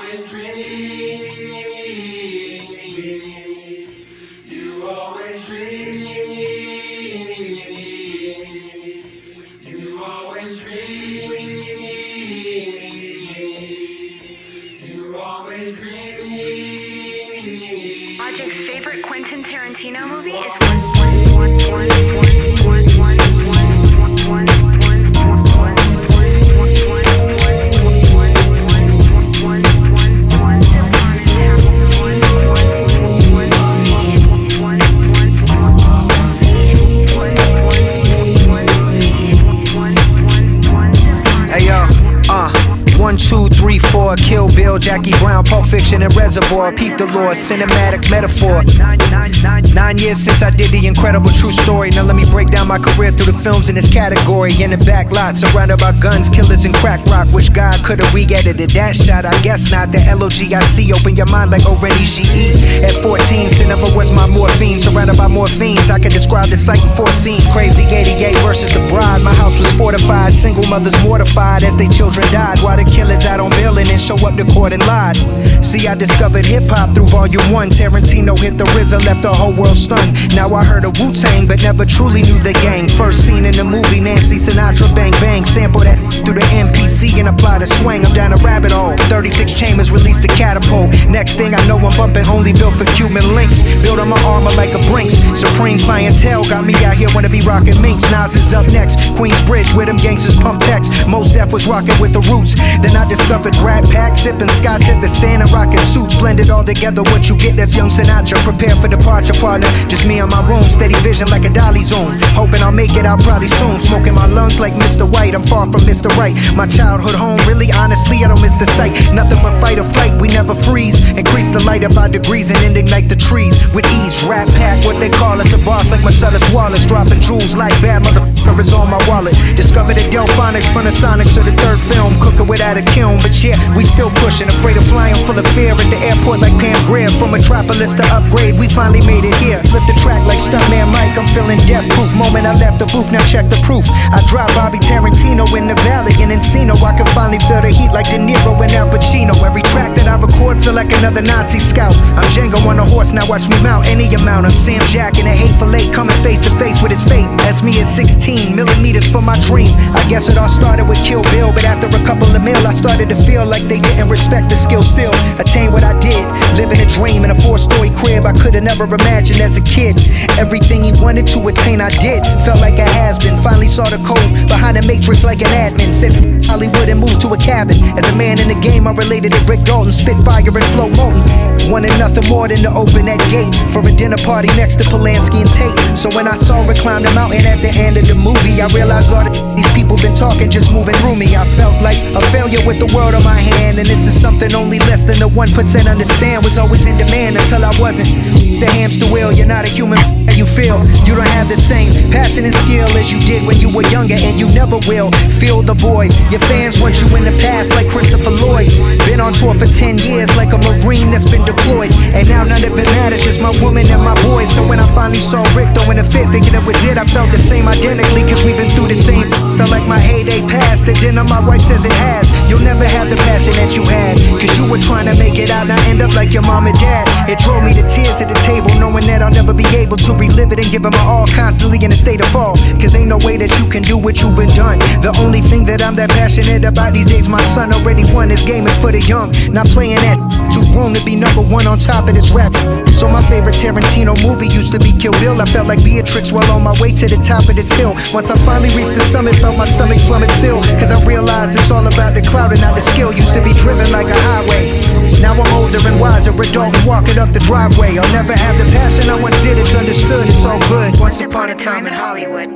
always green. You always green. You always green. You always green. Logic's favorite Quentin Tarantino movie is Hey yo, 1, 2, 3, 4, Kill Bill, Jackie Brown, Pulp Fiction, and Reservoir. Peep the lore, cinematic metaphor. 9 years since I did the incredible true story. Now let me break down my career through the films in this category. In the back lot, surrounded by guns, killers, and crack rock. Which God could've re-edited that shot? I guess not. The LOGIC, open your mind like Oren-Ishii. At 14, cinema was my morphine. Surrounded by morphines, I can describe the sight and foreseen. Crazy 88 versus the bride. My house was fortified. Single mothers mortified as their children died. While the killers out on bail and then show up to court and lied. See, I discovered hip-hop through volume 1. Tarantino hit the RZA, left the whole world stunned. Now I heard of Wu-Tang, but never truly knew the gang. First seen in the movie, Nancy Sinatra, bang bang. Sample that through the MPC and apply the swing. I'm down a rabbit hole. 36 chambers, release the catapult. Next thing I know, I'm bumping only built for Cuban links. Build on my armor like a Brinks. Supreme clientele got me out here, wanna be rocking minks. Nas is up next. Queensbridge, where them gangsters pump text. Most Def was rocking with the Roots. Then I discovered Rat Pack, sipping scotch at the Santa, rocking suits. Blended all together, what you get, that's young Sinatra. Prepare for departure, partner. Just me on my room, steady vision like a dolly zoom. Hoping I'll make it out probably soon. Smoking my lungs like Mr. White, I'm far from Mr. Right. My childhood home, really honestly, I don't miss the sight. Nothing but fight or flight, we never freeze. Increase the light up by degrees and ignite the trees with ease. Rat Pack, what they call us, a boss like Marcellus Wallace. Dropping jewels like bad motherfucker is on my wallet. Discovered the Delphonics from the Sonics of the third film. Cooking without a kiln, but yeah, we still pushing. Afraid of flying, full of fear at the airport like Pam Grier. From Metropolis to Upgrade, we finally made it here. Flip the track like Stuntman Mike, I'm feeling death-proof. Moment I left the booth, now check the proof. I dropped Bobby Tarantino in the Valley and Encino. I can finally feel the heat like De Niro and Al Pacino. Every track that I record feel like another Nazi scout. I'm Django on a horse, now watch me mount any amount. I'm Sam Jack in a hateful eight, coming face to face with his fate. That's me at 16 millimeters for my dream. I guess it all started with Kill Bill, but after a couple of mil, I started to feel like they didn't respect the skill. Still attain what I did, living a dream in a 4-story crib I could've never imagined as a kid. Everything he wanted to attain I did, felt like a has-been. Finally saw the code behind the matrix like an admin. Said Hollywood and moved to a cabin. As a man in the game, I related to Rick Dalton, Spitfire and Flo Moulton. Wanted nothing more than to open that gate for a dinner party next to Polanski and Tate. So when I saw her climb the mountain at the end of the movie, I realized all these people been talking just moving through me. I felt like a failure with the world on my hand, and this is something only less than the 1% understand. Was always in demand until I wasn't. The hamster wheel, you're not a human. You feel you don't have the same passion and skill as you did when you were younger, and you never will. Fill the void. Your fans want you in the past like Christopher Lloyd. Been on tour for 10 years like a Marine that's been deployed, and now none of it matters, just my woman and my boys. So when I finally saw Rick throwing a fit, thinking it was it, I felt the same identically, cause we've been through the same. Felt like my heyday passed, the dinner my wife says it has. You'll never have the passion that you had, cause you were trying to make it out, now end up like your mom and dad. It drove me to tears at the table, knowing that I'll never be able to relive it and give it my all, constantly in a state of fall. Cause ain't no way that you can do what you've been done. The only thing that I'm that passionate about these days, my son already won. This game is for the young, not playing that too grown to be #1 on top of this rap. So my favorite Tarantino movie used to be Kill Bill. I felt like Beatrix while on my way to the top of this hill. Once I finally reached the summit, felt my stomach plummet still, cause I realized it's all about the cloud and not the skill. Used to be driven like a highway, now I'm older and wiser, adult and walking up the driveway. I'll never have the passion I once did, it's understood, it's all good. Once upon a time in Hollywood.